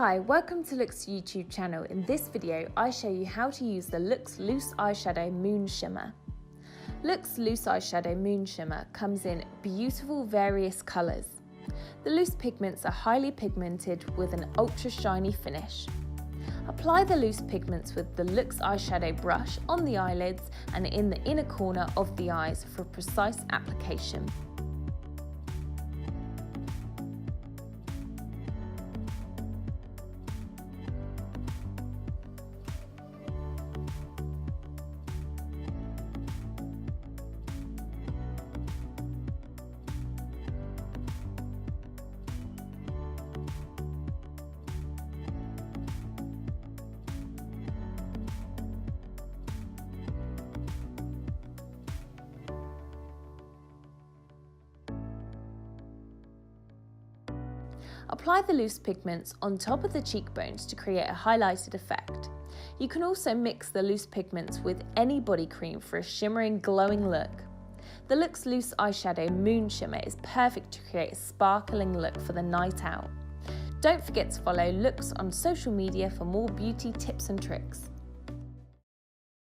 Hi, welcome to LOOk's YouTube channel. In this video, I show you how to use the LOOkX Loose Eyeshadow Moon Shimmer. LOOkX Loose Eyeshadow Moon Shimmer comes in beautiful various colours. The loose pigments are highly pigmented with an ultra shiny finish. Apply the loose pigments with the LOOkX eyeshadow brush on the eyelids and in the inner corner of the eyes for precise application. Apply the loose pigments on top of the cheekbones to create a highlighted effect. You can also mix the loose pigments with any body cream for a shimmering, glowing look. The LOOkX Loose Eyeshadow Moon Shimmer is perfect to create a sparkling look for the night out. Don't forget to follow LOOkX on social media for more beauty tips and tricks.